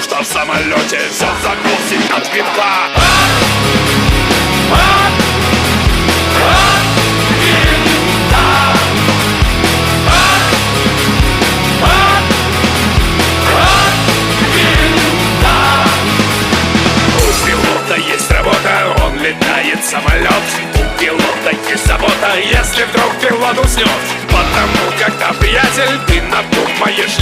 что в самолете все закусит от винта. У пилота есть работа, он летает самолет. У пилота есть забота, если вдруг пилот уснет. Потому когда, приятель, ты надумаешь